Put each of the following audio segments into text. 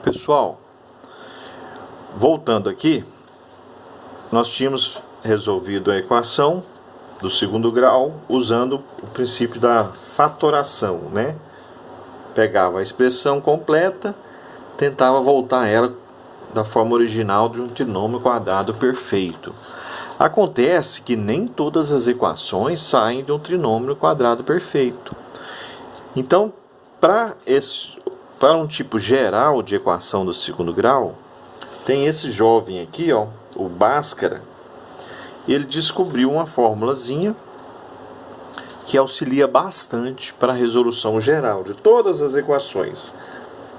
Pessoal, voltando aqui, nós tínhamos resolvido a equação do segundo grau usando o princípio da fatoração, né? Pegava a expressão completa, tentava voltar ela da forma original de um trinômio quadrado perfeito. Acontece que nem todas as equações saem de um trinômio quadrado perfeito. Então, para um tipo geral de equação do segundo grau, tem esse jovem aqui, ó, o Bhaskara. Ele descobriu uma formulazinha que auxilia bastante para a resolução geral de todas as equações.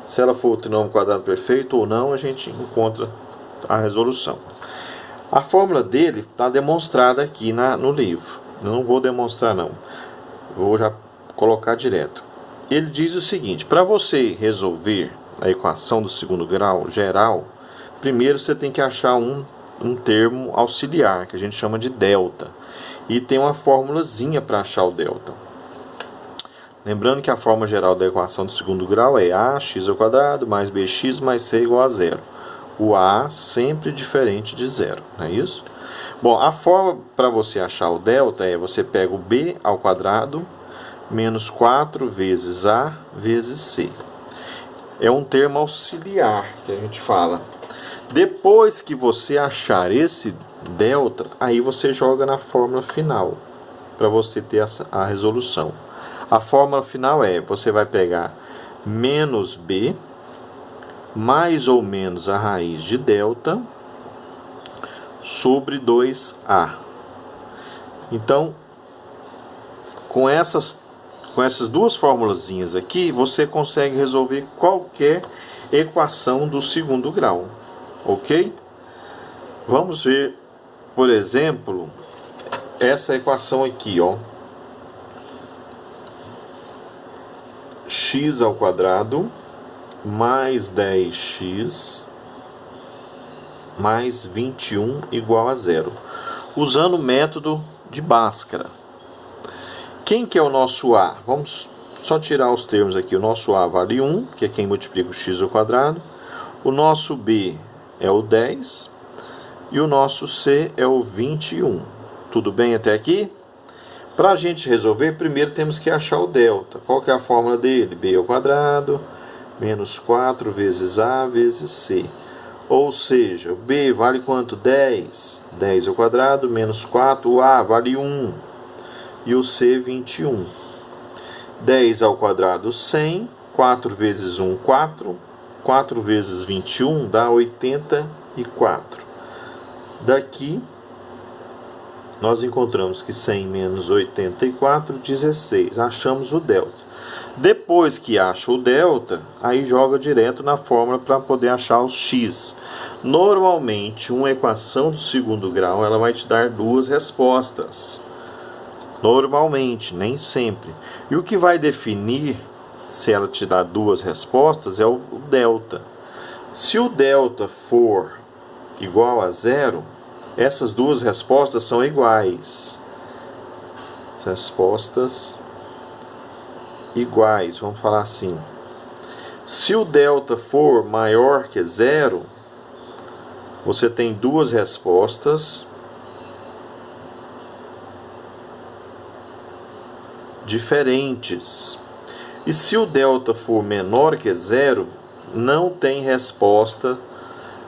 Se ela for o trinômio quadrado perfeito ou não, a gente encontra a resolução. A fórmula dele está demonstrada aqui no livro. Eu não vou demonstrar não, vou já colocar direto. Ele diz o seguinte: para você resolver a equação do segundo grau geral, primeiro você tem que achar um termo auxiliar, que a gente chama de delta. E tem uma formulazinha para achar o delta. Lembrando que a forma geral da equação do segundo grau é ax² mais bx mais c igual a zero. O a sempre diferente de zero, não é isso? Bom, a forma para você achar o delta é você pega o b ao quadrado menos 4 vezes a vezes c. É um termo auxiliar que a gente fala. Depois que você achar esse delta, aí você joga na fórmula final para você ter a resolução. A fórmula final é: você vai pegar menos b mais ou menos a raiz de delta sobre 2a. Então, com essas duas formulazinhas aqui, você consegue resolver qualquer equação do segundo grau, ok? Vamos ver, por exemplo, essa equação aqui, ó. X² mais 10x mais 21 igual a zero, usando o método de Bhaskara. Quem que é o nosso a? Vamos só tirar os termos aqui. O nosso a vale 1, que é quem multiplica o x². O nosso b é o 10 e o nosso c é o 21. Tudo bem até aqui? Para a gente resolver, primeiro temos que achar o delta. Qual que é a fórmula dele? b² menos 4 vezes a vezes c. Ou seja, o b vale quanto? 10. 10² menos 4, o a vale 1. E o c, 21. 10 ao quadrado, 100. 4 vezes 1, 4. 4 vezes 21 dá 84. Daqui, nós encontramos que 100 menos 84, 16. Achamos o delta. Depois que acha o delta, aí joga direto na fórmula para poder achar os x. Normalmente, uma equação do segundo grau ela vai te dar duas respostas. Normalmente, nem sempre. E o que vai definir se ela te dá duas respostas é o delta. Se o delta for igual a zero, essas duas respostas são iguais. Respostas iguais, vamos falar assim. Se o delta for maior que zero, você tem duas respostas diferentes. E se o delta for menor que zero, não tem resposta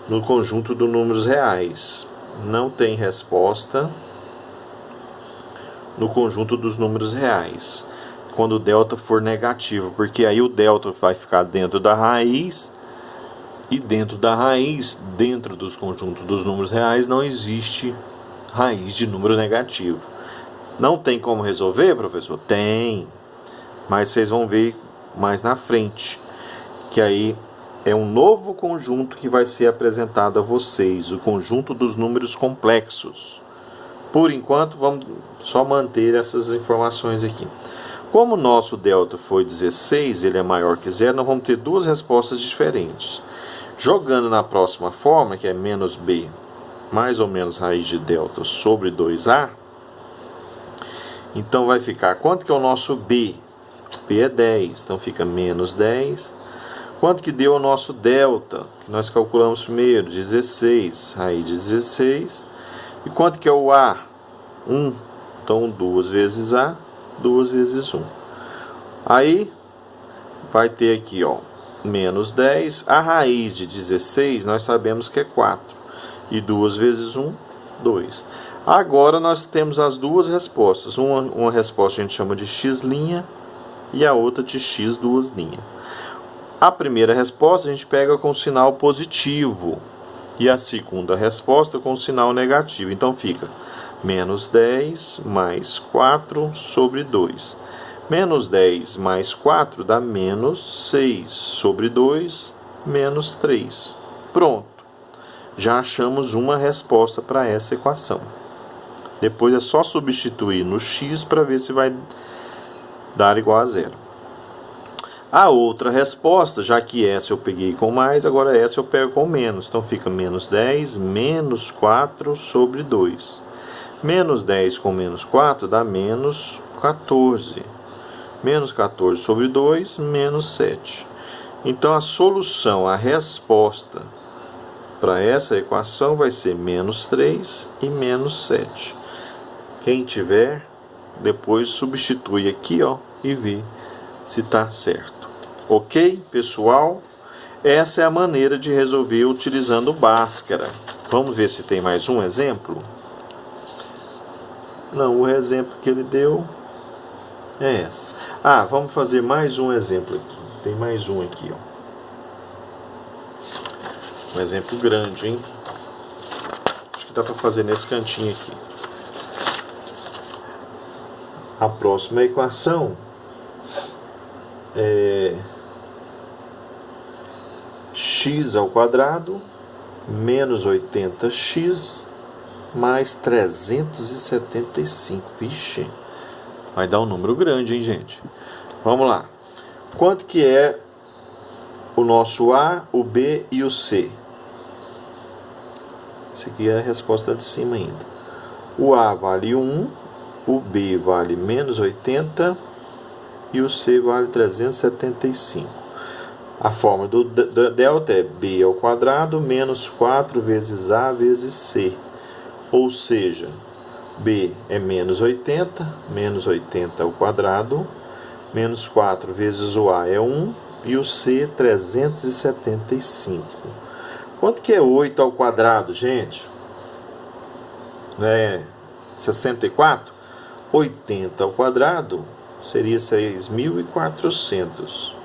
no conjunto dos números reais. Não tem resposta no conjunto dos números reais quando o delta for negativo, porque aí o delta vai ficar dentro da raiz, e dentro da raiz, dentro dos conjuntos dos números reais, não existe raiz de número negativo. Não tem como resolver, professor? Tem, mas vocês vão ver mais na frente, que aí é um novo conjunto que vai ser apresentado a vocês, o conjunto dos números complexos. Por enquanto, vamos só manter essas informações aqui. Como o nosso delta foi 16, ele é maior que zero, nós vamos ter duas respostas diferentes. Jogando na próxima forma, que é menos b mais ou menos raiz de delta sobre 2a, então vai ficar, quanto que é o nosso b? B é 10, então fica menos 10. Quanto que deu o nosso delta? Que nós calculamos primeiro, 16, raiz de 16. E quanto que é o A? 1. Então, 2 vezes A, 2 vezes 1. Aí, vai ter aqui, ó, menos 10. A raiz de 16, nós sabemos que é 4. E 2 vezes 1, 2. Agora, nós temos as duas respostas. Uma resposta a gente chama de x' e a outra de x duas linhas. A primeira resposta a gente pega com sinal positivo e a segunda resposta com sinal negativo. Então fica menos 10 mais 4 sobre 2. Menos 10 mais 4 dá menos 6 sobre 2, menos 3. Pronto. Já achamos uma resposta para essa equação. Depois é só substituir no x para ver se vai dar igual a zero. A outra resposta, já que essa eu peguei com mais, agora essa eu pego com menos. Então fica menos 10 menos 4 sobre 2. Menos 10 com menos 4 dá menos 14. Menos 14 sobre 2, menos 7. Então a solução, a resposta para essa equação vai ser menos 3 e menos 7. Quem tiver, depois substitui aqui, ó, e vê se está certo. Ok, pessoal? Essa é a maneira de resolver utilizando Bhaskara. Vamos ver se tem mais um exemplo? Não, o exemplo que ele deu é essa. Ah, vamos fazer mais um exemplo aqui. Tem mais um aqui, ó. Um exemplo grande, hein? Acho que dá para fazer nesse cantinho aqui. A próxima equação é x ao quadrado menos 80x mais 375. Vixe, vai dar um número grande, hein, gente? Vamos lá. Quanto que é o nosso A, o B e o C? Essa aqui é a resposta de cima ainda. O A vale 1, o B vale menos 80 e o C vale 375. A fórmula do delta é B ao quadrado menos 4 vezes A vezes C. Ou seja, B é menos 80 ao quadrado, menos 4 vezes o A é 1 e o C 375. Quanto que é 8 ao quadrado, gente? É 64? 80 ao quadrado seria 6.400.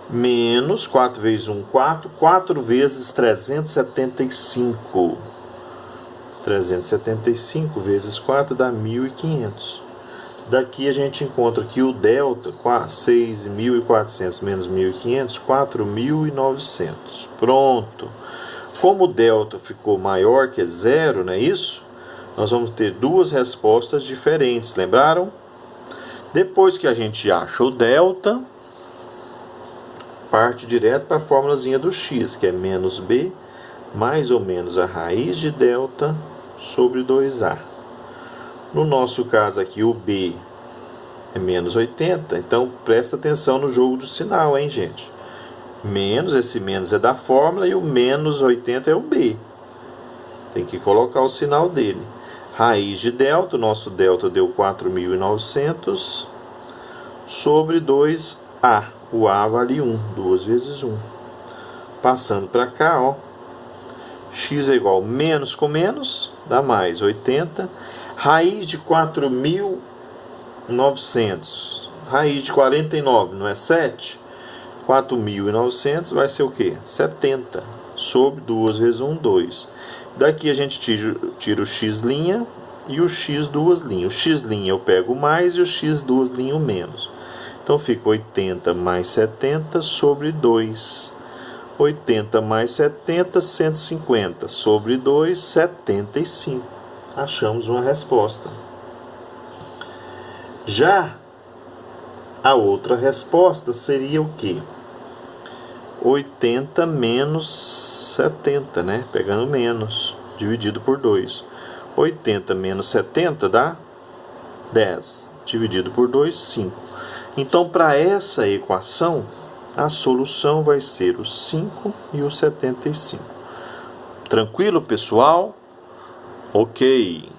Menos 4 vezes 1, 4. 4 vezes 375. 375 vezes 4 dá 1.500. Daqui a gente encontra que o delta, 6.400 menos 1.500, 4.900. Pronto. Como o delta ficou maior que zero, não é isso? Nós vamos ter duas respostas diferentes, lembraram? Depois que a gente acha o delta, parte direto para a formulazinha do x, que é menos b, mais ou menos a raiz de delta sobre 2a. No nosso caso aqui, o b é menos 80, então presta atenção no jogo do sinal, hein, gente? Menos, esse menos é da fórmula e o menos 80 é o b. Tem que colocar o sinal dele. Raiz de delta, o nosso delta deu 4.900 sobre 2a. O A vale 1, 2 vezes 1. Passando para cá, ó. X é igual menos com menos, dá mais 80. Raiz de 4.900. Raiz de 49, não é 7? 4.900 vai ser o quê? 70. Sobre 2 vezes 1, 2. Daqui a gente tira o x' e o x duas linhas. O x' eu pego mais e o x duas linhas o menos. Então fica 80 mais 70 sobre 2. 80 mais 70, 150. Sobre 2, 75. Achamos uma resposta. Já a outra resposta seria o quê? 80 menos 70, né? Pegando menos, dividido por 2. 80 menos 70 dá 10. Dividido por 2, 5. Então, para essa equação, a solução vai ser o 5 e o 75. Tranquilo, pessoal? Ok.